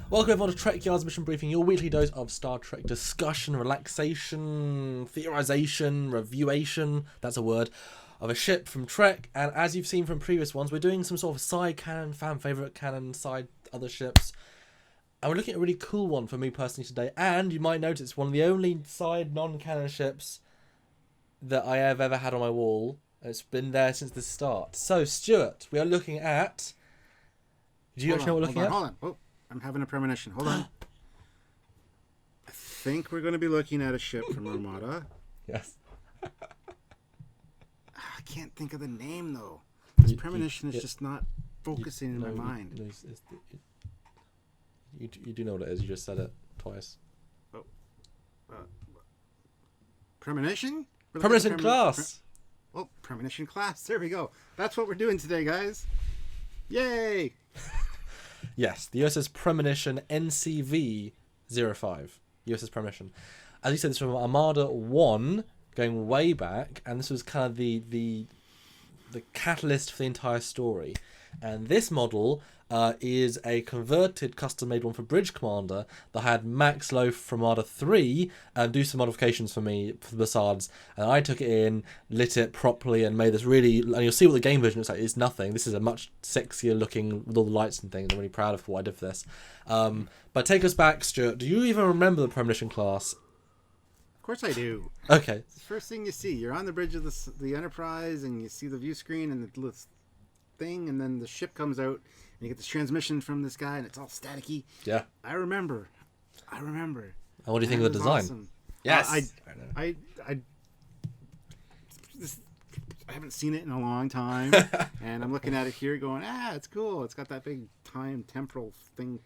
Welcome everyone to Trekyards Mission Briefing, your weekly dose of Star Trek discussion, relaxation, theorization, reviewation, that's a word, of a ship from Trek. And as you've seen from previous ones, we're doing some sort of side canon, fan favourite canon, side other ships. And we're looking at a really cool one for me personally today. And you might notice it's one of the only side non-canon ships that I have ever had on my wall. It's been there since the start. So, Stuart, we are looking at... Do you actually know what we're looking at? Hold on. Oh, I'm having a premonition. Hold on. I think we're going to be looking at a ship from Armada. Yes. I can't think of the name, though. This premonition is just not focusing in my mind. You do know what it is. You just said it twice. Oh. Premonition? Premonition class! Premonition class. There we go. That's what we're doing today, guys. Yay! Yes, the USS Premonition NCV 05. USS Premonition. As you said, this is from Armada 1, going way back, and this was kind of the catalyst for the entire story. And this model is a converted custom-made one for Bridge Commander that had Max Loaf from Armada 3 do some modifications for me for the facades. And I took it in, lit it properly, and made this really... And you'll see what the game version looks like. It's nothing. This is a much sexier looking with all the lights and things. I'm really proud of what I did for this. But take us back, Stuart. Do you even remember the Premonition class? Of course I do. Okay. It's the first thing you see. You're on the bridge of the Enterprise, and you see the view screen and the thing, and then the ship comes out, and you get this transmission from this guy, and it's all staticky. Yeah. I remember. And what do you think of the design? Awesome. Yes. I haven't seen it in a long time, and I'm looking at it here going, it's cool. It's got that big temporal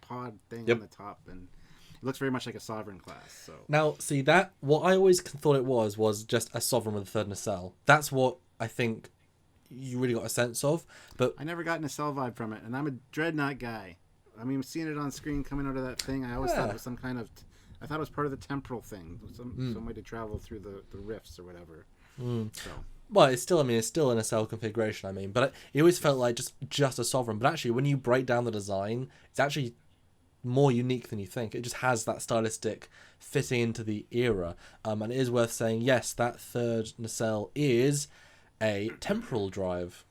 pod thing on the top, and it looks very much like a Sovereign class. So now, see that what I always thought it was just a Sovereign with a third nacelle. That's what I think you really got a sense of. But I never got a nacelle vibe from it, and I'm a Dreadnought guy. I mean, seeing it on screen coming out of that thing, I always thought it was some kind of... I thought it was part of the temporal thing, some way to travel through the rifts or whatever. So. Well, it's still a nacelle configuration, but it always felt like just a Sovereign. But actually, when you break down the design, it's actually more unique than you think. It just has that stylistic fitting into the era. And it is worth saying, yes, that third nacelle is a Temporal Drive.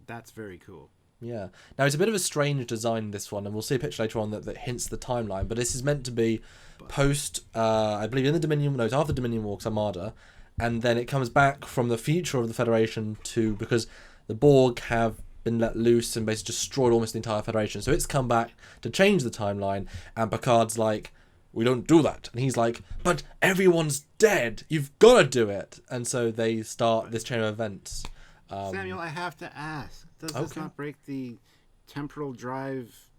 That's very cool. Yeah. Now, it's a bit of a strange design, this one, and we'll see a picture later on that hints the timeline, but this is meant to be post, I believe, in the Dominion... No, it's after Dominion Walks Armada, and then it comes back from the future of the Federation because the Borg have been let loose and basically destroyed almost the entire Federation. So it's come back to change the timeline, and Picard's like, we don't do that. And he's like, but everyone's dead. You've got to do it. And so they start this chain of events. Samuel, I have to ask, does this not break the temporal drive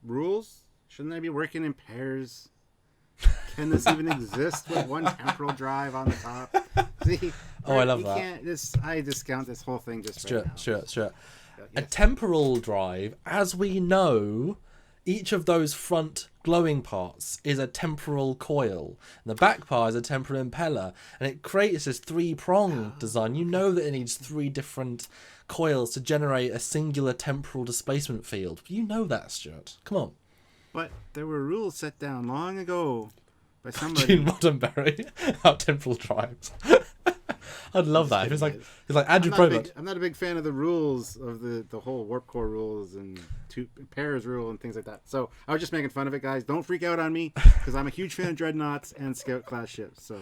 rules? Shouldn't they be working in pairs? Can this even exist with one temporal drive on the top? See, I love that. I discount this whole thing just right now. Sure. Yes. A temporal drive, as we know, each of those front glowing parts is a temporal coil, and the back part is a temporal impeller, and it creates this three-prong design. You know that it needs three different coils to generate a singular temporal displacement field. You know that, Stuart. Come on. But there were rules set down long ago by somebody. Gene Roddenberry about temporal drives. I'd love that. It's like Andrew Probert. I'm not a big fan of the rules of the whole warp core rules and two pairs rule and things like that. So I was just making fun of it, guys. Don't freak out on me because I'm a huge fan of dreadnoughts and scout class ships. So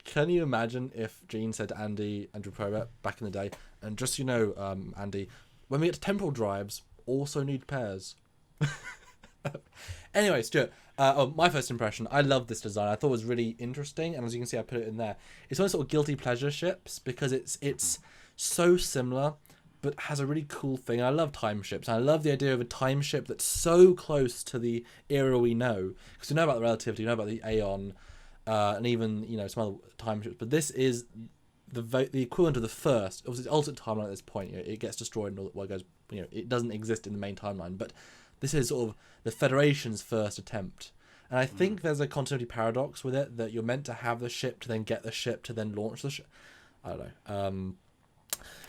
can you imagine if Gene said to Andrew Probert back in the day, and just Andy, when we get to temporal drives, also need pairs. Anyway, Stuart, my first impression, I love this design. I thought it was really interesting, and as you can see, I put it in there. It's one of sort of guilty pleasure ships because it's so similar, but has a really cool thing. I love time ships. And I love the idea of a time ship that's so close to the era we know, because we know about the relativity, we know about the Aeon, and even some other time ships. But this is the equivalent of the first. It was its alternate timeline at this point. It gets destroyed and all that goes. It doesn't exist in the main timeline, but this is sort of the Federation's first attempt. And I think there's a continuity paradox with it, that you're meant to have the ship to then get the ship to then launch the ship. I don't know.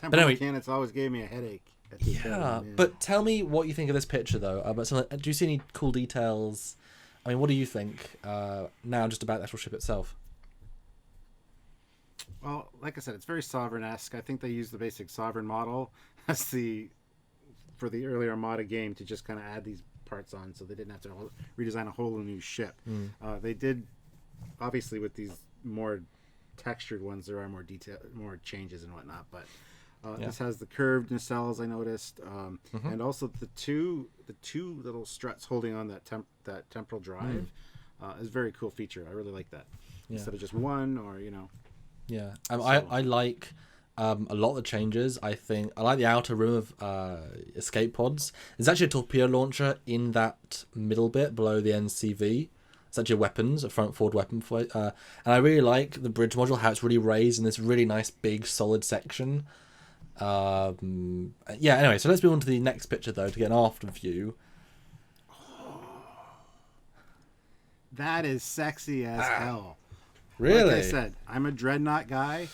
Temporal mechanics always gave me a headache Yeah, but tell me what you think of this picture, though. Do you see any cool details? I mean, what do you think now just about the actual ship itself? Well, like I said, it's very Sovereign-esque. I think they used the basic Sovereign model as for the earlier Armada game to just kind of add these parts on, so they didn't have to redesign a whole new ship. They did, obviously, with these more textured ones, there are more changes and whatnot, but this has the curved nacelles, I noticed, and also the two little struts holding on that temporal drive is a very cool feature. I really like that, instead of just one, or Yeah, I like a lot of the changes. I like the outer rim of escape pods. There's actually a torpedo launcher in that middle bit below the NCV. It's actually weapons, a front forward weapon. And I really like the bridge module, how it's really raised in this really nice big solid section. Anyway, so let's move on to the next picture, though, to get an after view. That is sexy as hell. Really? Like I said, I'm a Dreadnought guy.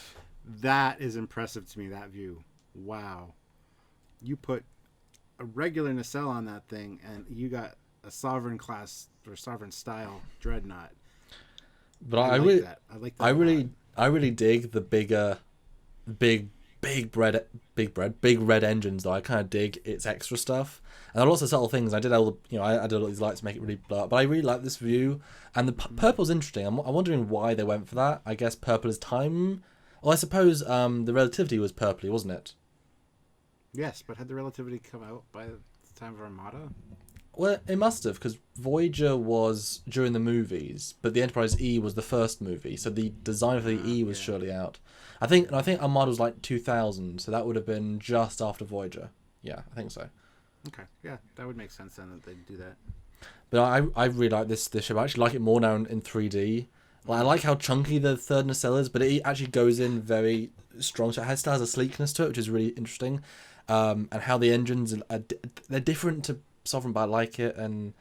That is impressive to me, that view. Wow. You put a regular nacelle on that thing, and you got a Sovereign class or Sovereign style Dreadnought. But I really dig the big red engines, though. I kind of dig its extra stuff, and there are lots of subtle things. I did all these lights to make it really blow up, but I really like this view, and the purple's interesting. I'm wondering why they went for that. I guess purple is time. Well, I suppose the relativity was purpley, wasn't it? Yes, but had the relativity come out by the time of Armada? Well, it must have, because Voyager was during the movies, but the Enterprise E was the first movie, so the design for the E was surely out. I think Armada was like 2000, so that would have been just after Voyager. Yeah, I think so. Okay, yeah, that would make sense then that they'd do that. But I really like this ship. I actually like it more now in 3D. Like, I like how chunky the third nacelle is, but it actually goes in very strong. So it still has a sleekness to it, which is really interesting. And how the engines they're different to Sovereign, but I like it, and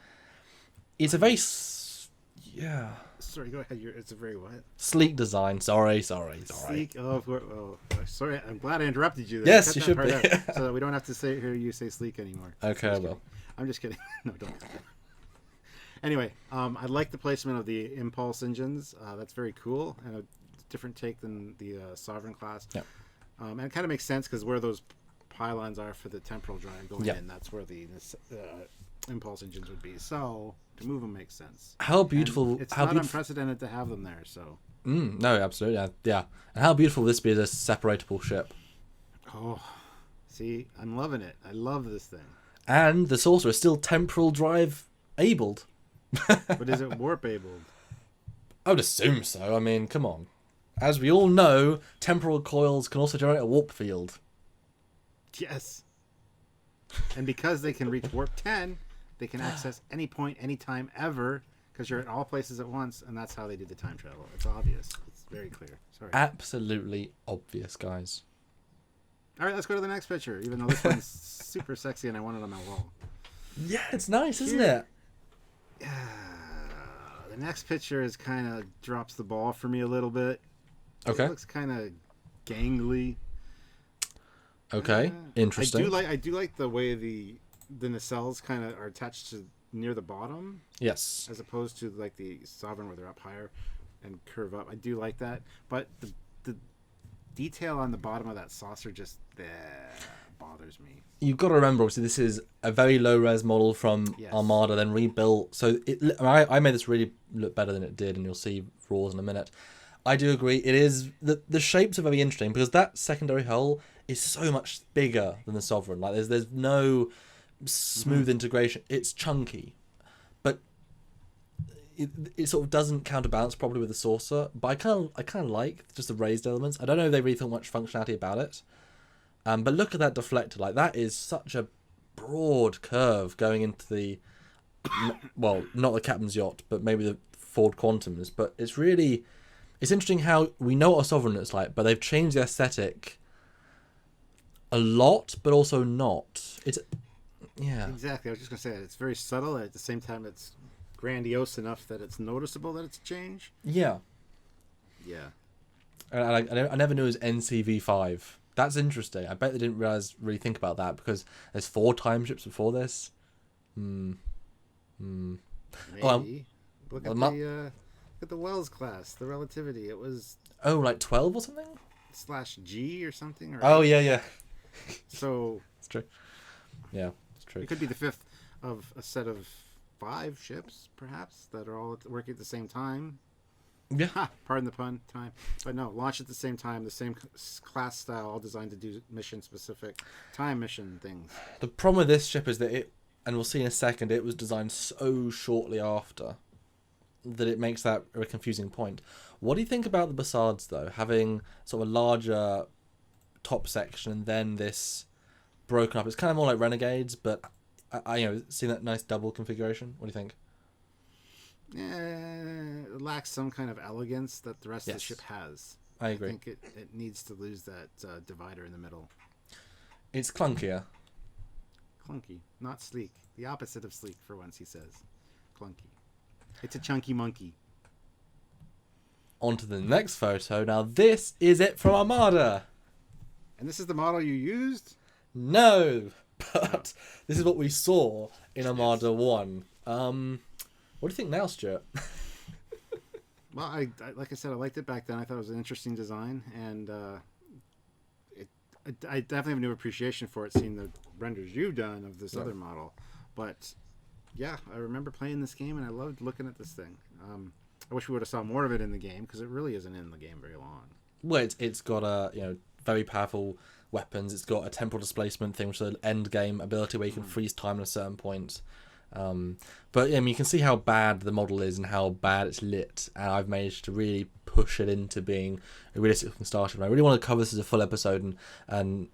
it's a very Sorry, go ahead. It's a very what? Sleek design. Sorry. Sleek. Oh, sorry. I'm glad I interrupted you. Yes, you should be. So that we don't have to hear you say sleek anymore. Okay, well. I'm just kidding. No, don't. Anyway, I like the placement of the impulse engines. That's very cool, and a different take than the Sovereign class. Yeah. And it kind of makes sense because where those pylons are for the temporal drive going in, that's where the impulse engines would be. So to move them makes sense. How beautiful! And it's not unprecedented to have them there. So no, absolutely, yeah. And how beautiful this be as a separatable ship. Oh, see, I'm loving it. I love this thing. And the saucer is still temporal drive abled. But is it warp abled? I would assume so. I mean, come on. As we all know, temporal coils can also generate a warp field. Yes. And because they can reach warp 10, they can access any point, anytime, ever, because you're at all places at once, and that's how they do the time travel. It's obvious. It's very clear. Sorry. Absolutely obvious, guys. All right, let's go to the next picture, even though this one's super sexy and I want it on my wall. Yeah, it's nice, isn't it? The next picture is kind of drops the ball for me a little bit. Okay. It looks kind of gangly. Okay, interesting. I do like the way the nacelles kind of are attached to near the bottom. Yes. As opposed to like the Sovereign where they're up higher and curve up. I do like that, but the detail on the bottom of that saucer just bothers me. You've got to remember, obviously, this is a very low res model from Armada, then rebuilt. So I made this really look better than it did, and you'll see raws in a minute. I do agree. It is the shapes are very interesting because that secondary hull is so much bigger than the Sovereign. Like there's no smooth integration. It's chunky, but it sort of doesn't counterbalance properly with the saucer. But I kind of like just the raised elements. I don't know if they really thought much functionality about it. But look at that deflector. Like that is such a broad curve going into the well, not the captain's yacht, but maybe the Ford Quantums. But it's interesting how we know what a Sovereign looks like, but they've changed the aesthetic a lot, but also not. Exactly. I was just gonna say that it's very subtle, and at the same time, it's grandiose enough that it's noticeable that it's changed. Yeah. Yeah. I never knew it was NCV5. That's interesting. I bet they didn't really think about that, because there's 4 time ships before this. Maybe. Oh, Look at the Wells class, the relativity. It was like 12 or something? /G or something. Or Oh, yeah. So it's true. Yeah, it's true. it could be the 5th of a set of 5 ships, perhaps, that are all working at the same time. Yeah. Pardon the pun, time. But no, launch at the same time, the same class style, all designed to do mission-specific time mission things. The problem with this ship is that it, and we'll see in a second, it was designed so shortly after that it makes that a confusing point. What do you think about the Basards, though, having sort of a larger top section and then this broken up? It's kind of more like Renegades, but I seeing that nice double configuration. What do you think? It lacks some kind of elegance that the rest of the ship has. I agree. I think it needs to lose that divider in the middle. It's clunkier. Clunky, not sleek. The opposite of sleek, for once, he says. Clunky. It's a chunky monkey. On to the next photo. Now, this is it from Armada. And this is the model you used? No, but this is what we saw in Armada 1. What do you think now, Stuart? Well, I like I said, I liked it back then. I thought it was an interesting design, and I definitely have a new appreciation for it, seeing the renders you've done of this other model. But yeah, I remember playing this game, and I loved looking at this thing. I wish we would have saw more of it in the game, because it really isn't in the game very long. Well, it's got a very powerful weapons. It's got a temporal displacement thing, which is an end game ability where you can freeze time at a certain point. But you can see how bad the model is and how bad it's lit, and I've managed to really push it into being a realistic looking starship. And I really want to cover this as a full episode and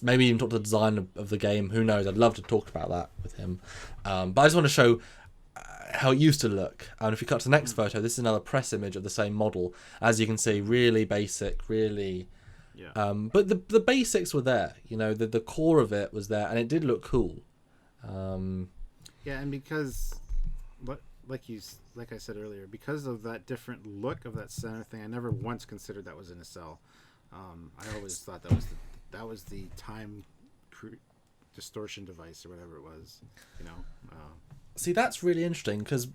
maybe even talk to the design of the game. Who knows? I'd love to talk about that with him. But I just want to show how it used to look. And if you cut to the next photo, this is another press image of the same model. As you can see, really basic, really. Yeah. But the basics were there. The core of it was there, and it did look cool. Yeah, and because, like I said earlier, because of that different look of that center thing, I never once considered that was in a cell. I always thought that was the time distortion device or whatever it was. See, that's really interesting, because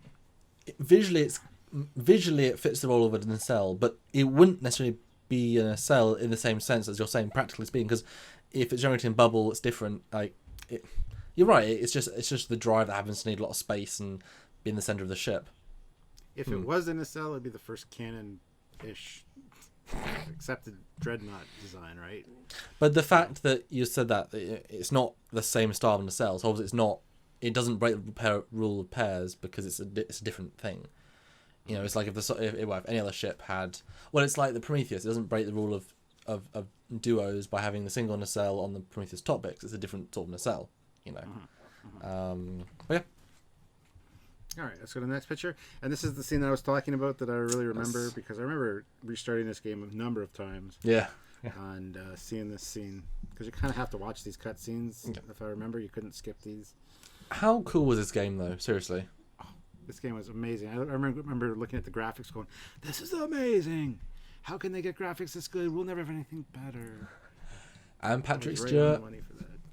visually it fits the role of it in a cell, but it wouldn't necessarily be in a cell in the same sense as you're saying, practically speaking, because if it's generating bubble, it's different. You're right. It's just the drive that happens to need a lot of space and be in the center of the ship. If it was in a cell, it'd be the first canon-ish accepted dreadnought design, right? But the fact that you said that it's not the same style in the cell, so obviously it doesn't break the rule of pairs, because it's a different thing. It's like if any other ship had, it's like the Prometheus. It doesn't break the rule of duos by having the single nacelle on the Prometheus top bits. It's a different sort of nacelle. But yeah. All right, let's go to the next picture. And this is the scene that I was talking about that I really remember, because I remember restarting this game a number of times. Yeah. And seeing this scene, because you kind of have to watch these cutscenes. Yeah. If I remember, you couldn't skip these. How cool was this game, though? Seriously. Oh, this game was amazing. I remember looking at the graphics going, this is amazing. How can they get graphics this good? We'll never have anything better. And Patrick Stewart.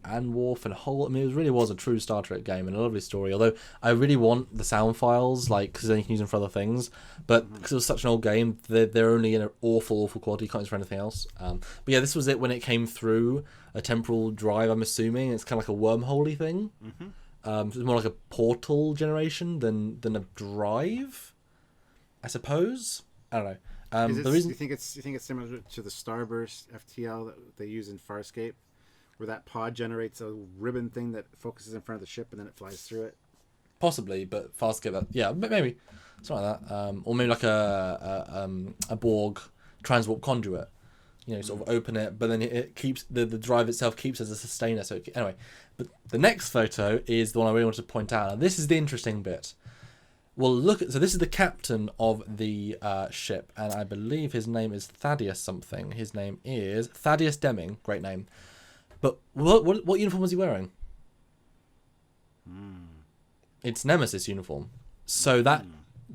And Worf and Holt. It really was a true Star Trek game and a lovely story. Although I really want the sound files, because then you can use them for other things. But because it was such an old game, they're only in an awful quality. You can't use for anything else. But yeah, this was it when it came through a temporal drive. I'm assuming it's kind of like a wormhole-y thing. It's more like a portal generation than a drive, I suppose. I don't know. You think it's similar to the Starburst FTL that they use in Farscape, where that pod generates a ribbon thing that focuses in front of the ship and then it flies through it? Possibly, but Farscape, maybe something like that. Or maybe like a Borg transwarp conduit. Sort of open it, but then it keeps the drive itself keeps as a sustainer. So anyway, but the next photo is the one I really want to point out. Now, this is the interesting bit. Well, so this is the captain of the ship, and I believe his name is Thaddeus something. His name is Thaddeus Deming. Great name. But what uniform was he wearing? It's Nemesis uniform. So that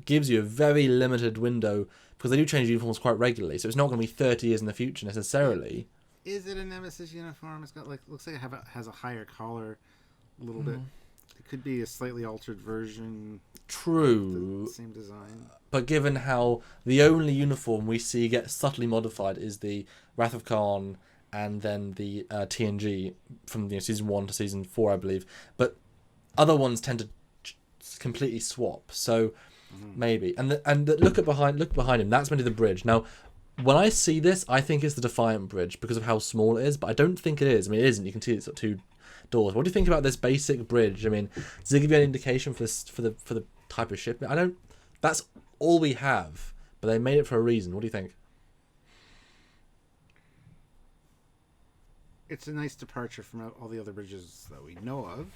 gives you a very limited window, because they do change uniforms quite regularly. So it's not going to be 30 years in the future necessarily. Is it a Nemesis uniform? It's got looks like it has a higher collar, a little bit. It could be a slightly altered version. True. The same design. But given how the only uniform we see get subtly modified is the Wrath of Khan and then the TNG from season 1 to season 4, I believe. But other ones tend to completely swap. So maybe. And look behind him. That's meant to be the bridge. Now, when I see this, I think it's the Defiant bridge because of how small it is. But I don't think it is. I mean, it isn't. You can see it's got 2 doors. What do you think about this basic bridge? I mean, does it give you any indication for the type of ship? I don't. That's all we have. But they made it for a reason. What do you think? It's a nice departure from all the other bridges that we know of.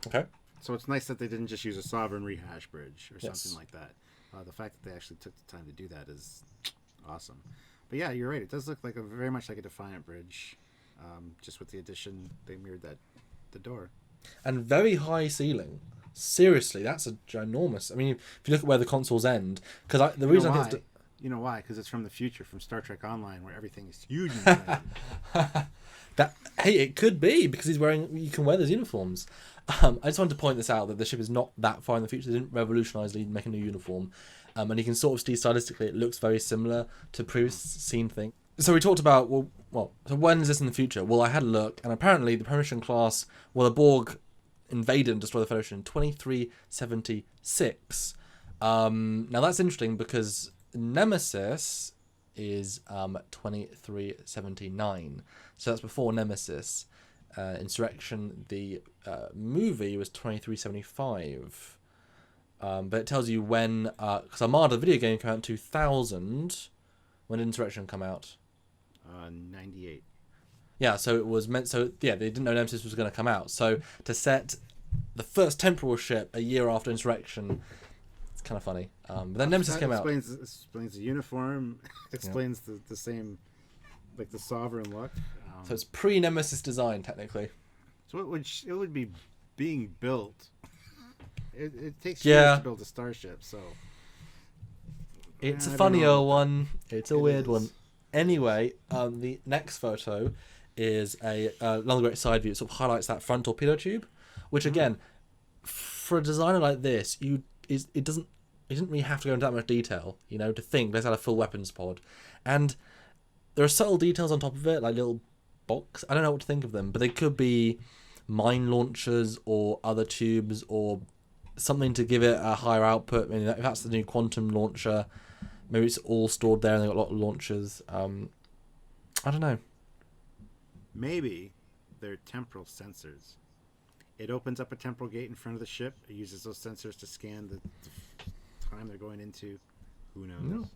Okay. So it's nice that they didn't just use a Sovereign rehash bridge or something like that. The fact that they actually took the time to do that is awesome. But yeah, you're right. It does look like very much like a Defiant bridge. Just with the addition, they mirrored the door. And very high ceiling. Seriously, that's a ginormous. I mean, if you look at where the consoles end, because the reason I think it's you know why? Because it's from the future, from Star Trek Online, where everything is huge. Hey, it could be because you can wear those uniforms. I just wanted to point this out that the ship is not that far in the future. They didn't revolutionize make a new uniform, and you can sort of see stylistically it looks very similar to previous scene thing. So we talked about so when is this in the future? Well, I had a look, and apparently the Premonition class, the Borg invaded and destroyed the Federation in 2376. Now that's interesting because Nemesis is 2379, so that's before Nemesis. Insurrection, the movie, was 2375, but it tells you when, because Armada, the video game, came out in 2000. When did Insurrection come out? 98. Yeah, so it was meant. So yeah, they didn't know Nemesis was going to come out. So to set the first temporal ship a year after Insurrection, it's kind of funny. But then Nemesis came out. Explains the uniform. Explains the same, like the Sovereign look. So it's pre-Nemesis design technically. So it would be being built. It takes years to build a starship. So it's a funnier one. It's a weird one. Anyway, the next photo is another great side view. It sort of highlights that front torpedo tube, which again, for a designer like this, it didn't really have to go into that much detail, to think let's add a full weapons pod. And there are subtle details on top of it, like little box. I don't know what to think of them, but they could be mine launchers or other tubes or something to give it a higher output. I mean, if that's the new quantum launcher, maybe it's all stored there and they've got a lot of launchers. I don't know. Maybe they're temporal sensors. It opens up a temporal gate in front of the ship. It uses those sensors to scan the time they're going into. Who knows? No.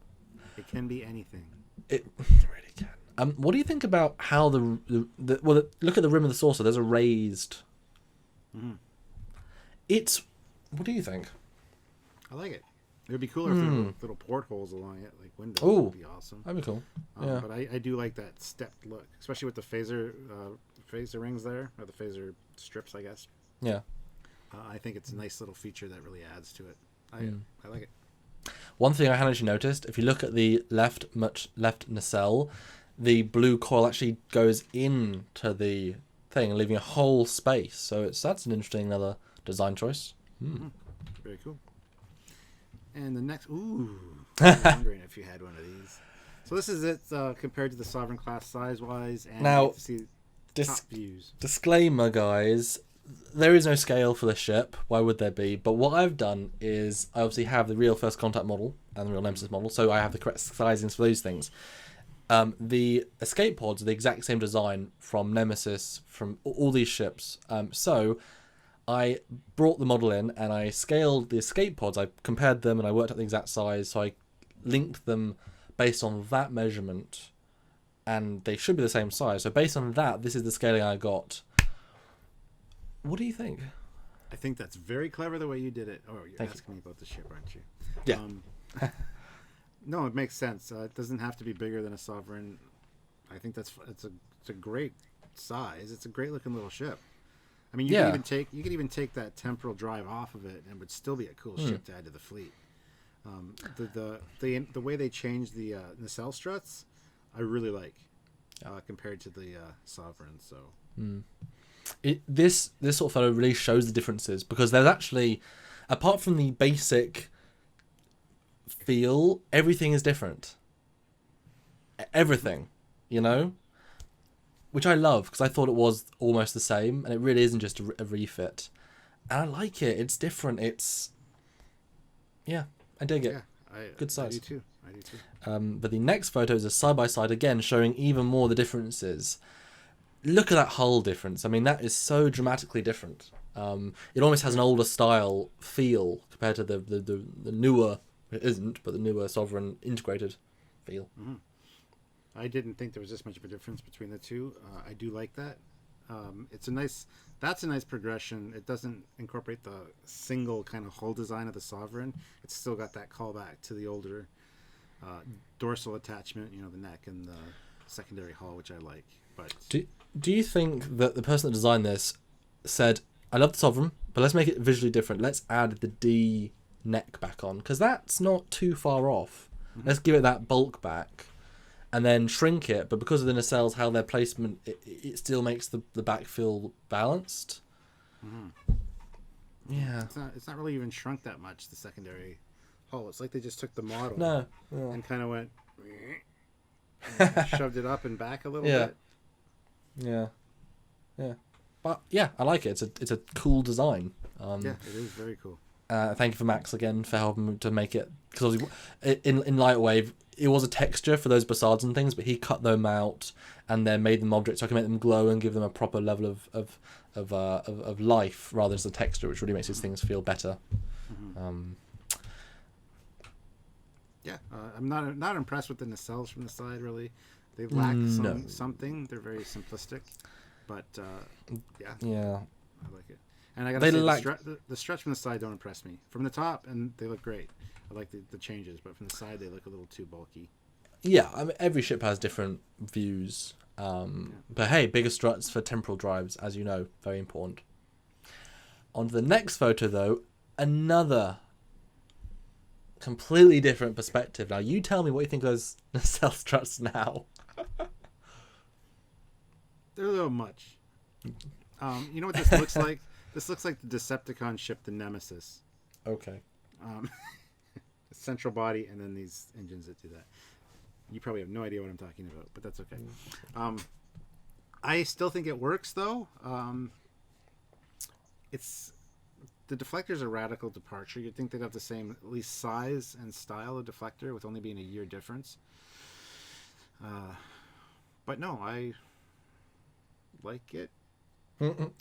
It can be anything. It really can. What do you think about how look at the rim of the saucer. There's a raised. Mm-hmm. What do you think? I like it. It would be cooler if there were little portholes along it, like windows. Oh, would be awesome. That'd be cool. Yeah. But I do like that stepped look, especially with the phaser rings there, or the phaser strips, I guess. Yeah. I think it's a nice little feature that really adds to it. I like it. One thing I hadn't actually noticed, if you look at the left nacelle, the blue coil actually goes into the thing, leaving a whole space. So that's an interesting other design choice. Very cool. And the next, I'm wondering if you had one of these. So this is it compared to the Sovereign class size-wise, and now, see top views. Disclaimer, guys. There is no scale for the ship. Why would there be? But what I've done is I obviously have the real First Contact model and the real Nemesis model, so I have the correct sizings for those things. The escape pods are the exact same design from Nemesis, from all these ships. So I brought the model in and I scaled the escape pods. I compared them and I worked out the exact size. So I linked them based on that measurement, and they should be the same size. So based on that, this is the scaling I got. What do you think? I think that's very clever the way you did it. Oh, you're asking me about the ship, aren't you? Yeah. No, it makes sense. It doesn't have to be bigger than a Sovereign. I think it's a great size. It's a great looking little ship. I mean, you could even take that Temporal Drive off of it, and it would still be a cool ship to add to the fleet. The way they changed the nacelle struts, I really like. compared to the Sovereign. So this sort of photo really shows the differences, because there's actually, apart from the basic feel, everything is different. Everything, you know, which I love, because I thought it was almost the same, and it really isn't just a refit. And I like it. It's different. I dig it. Yeah, good size. I do too. But the next photo is a side-by-side again, showing even more the differences. Look at that hull difference. I mean, that is so dramatically different. It almost has an older style feel compared to the newer, it isn't, but the newer Sovereign integrated feel. Mm-hmm. I didn't think there was this much of a difference between the two. I do like that. That's a nice progression. It doesn't incorporate the single kind of hull design of the Sovereign. It's still got that callback to the older dorsal attachment, the neck and the secondary hull, which I like. But do you think that the person that designed this said, I love the Sovereign, but let's make it visually different. Let's add the D neck back on, because that's not too far off. Mm-hmm. Let's give it that bulk back. And then shrink it, but because of the nacelles, how their placement, it still makes the back feel balanced. Mm-hmm. Yeah. It's not really even shrunk that much, the secondary hull. It's like they just took the model and kind of went, and shoved it up and back a little bit. Yeah. But yeah, I like it. It's a cool design. It is very cool. Thank you for Max again for helping to make it, because in Lightwave it was a texture for those basards and things, but he cut them out and then made them objects so I can make them glow and give them a proper level of life rather than just a texture, which really makes these things feel better. Mm-hmm. I'm not impressed with the nacelles from the side. Really, they lack something. They're very simplistic, but I like it. And I gotta say, the struts from the side don't impress me. From the top, and they look great. I like the changes, but from the side, they look a little too bulky. Yeah, I mean, every ship has different views. But hey, bigger struts for temporal drives, as you know, very important. On to the next photo, though, another completely different perspective. Now, you tell me what you think of those nacelle struts now. They're a little much. You know what this looks like? This looks like the Decepticon ship, the Nemesis. Okay. Central body, and then these engines that do that. You probably have no idea what I'm talking about, but that's okay. I still think it works, though. The deflector's a radical departure. You'd think they'd have the same, at least size and style of deflector, with only being a year difference. But no, I like it. Mm-mm.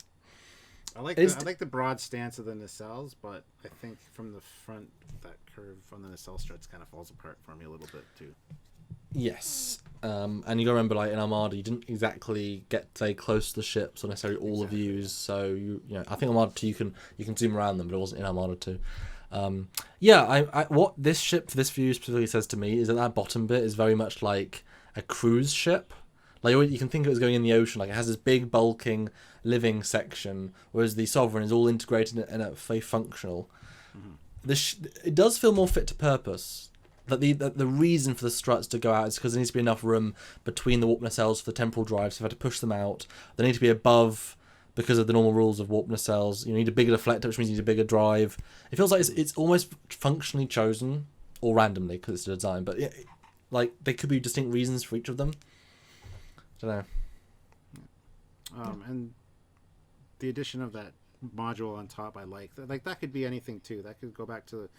I like the broad stance of the nacelles, but I think from the front, that curve on the nacelle struts kind of falls apart for me a little bit too. Yes, and you got to remember, like in Armada, you didn't exactly get very close to the ships or necessarily all the views. So you know, I think Armada 2 you can zoom around them, but it wasn't in Armada 2. I what this ship for this view specifically says to me is that bottom bit is very much like a cruise ship. Like you can think of it as going in the ocean. Like it has this big bulking living section, whereas the Sovereign is all integrated and very functional. Mm-hmm. It does feel more fit to purpose. That the reason for the struts to go out is because there needs to be enough room between the warp nacelles for the temporal drive. So if I had to push them out, they need to be above because of the normal rules of warp nacelles. You need a bigger deflector, which means you need a bigger drive. It feels like it's almost functionally chosen, or randomly because it's a design. But like there could be distinct reasons for each of them. I don't know. And the addition of that module on top, I like. Like that could be anything too. That could go back to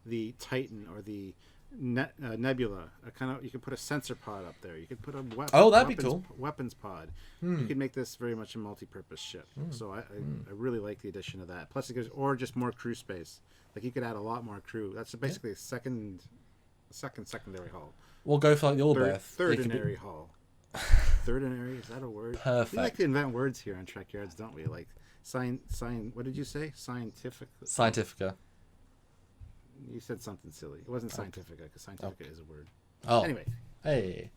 the Titan or the Nebula. You could put a sensor pod up there. You could put a weapons pod. You could make this very much a multi-purpose ship. So I really like the addition of that. Plus it gives, or just more crew space. Like you could add a lot more crew. That's basically a secondary hull. We'll go for like the Orbeth. Thirdinary hull. Thirdinary, is that a word? Perfect. We like to invent words here on Trekyards, don't we? Like what did you say? Scientifica. You said something silly. It wasn't Scientifica, because Scientifica is a word. Oh. Anyway. Hey.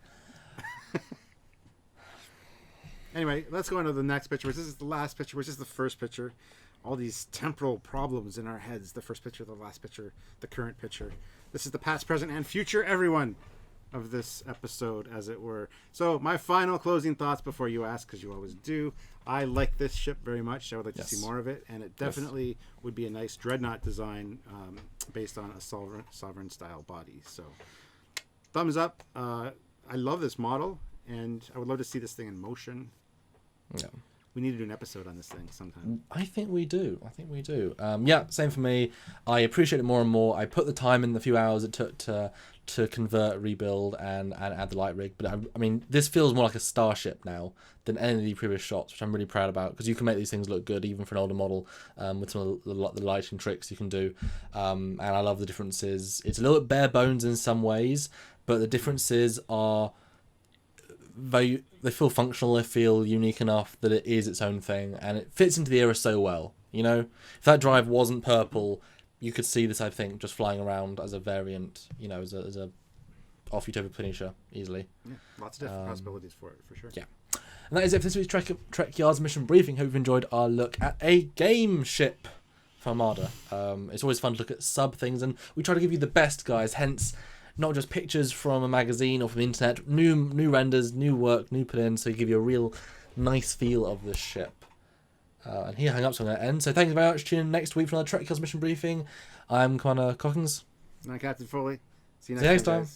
Anyway, let's go into the next picture, which is the last picture, which is the first picture. All these temporal problems in our heads. The first picture, the last picture, the current picture. This is the past, present, and future, everyone. of this episode, as it were. So my final closing thoughts before you ask, because you always do. I like this ship very much. I would like to see more of it, and it definitely would be a nice dreadnought design based on a sovereign style body. So thumbs up. I love this model, and I would love to see this thing in motion. Yeah. We need to do an episode on this thing sometime. I think we do. Yeah, same for me. I appreciate it more and more. I put the time in, the few hours it took to convert, rebuild, and add the light rig. But I mean, this feels more like a starship now than any of the previous shots, which I'm really proud about, because you can make these things look good even for an older model with some of the lighting tricks you can do. And I love the differences. It's a little bit bare bones in some ways, but the differences are they feel functional, they feel unique enough that it is its own thing, and it fits into the era so well. You know, if that drive wasn't purple, you could see this, I think, just flying around as a variant, you know, as a off Utopia Planitia easily. Yeah, lots of different possibilities for it, for sure. Yeah. And that is it for this week's Trekyards Mission Briefing. Hope you've enjoyed our look at a game ship for Armada. It's always fun to look at sub things, and we try to give you the best, guys, hence not just pictures from a magazine or from the internet, new renders, new work, new put in, so you give you a real nice feel of the ship. And here, hang up, so I'm going to end. So thank you very much. Tune in next week for another Trekyards Mission Briefing. I'm Commander Cockings. And I'm Captain Foley. See you next time. time.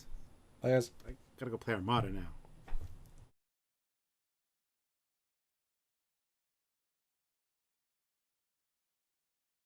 Bye, guys. I gotta go play Armada now.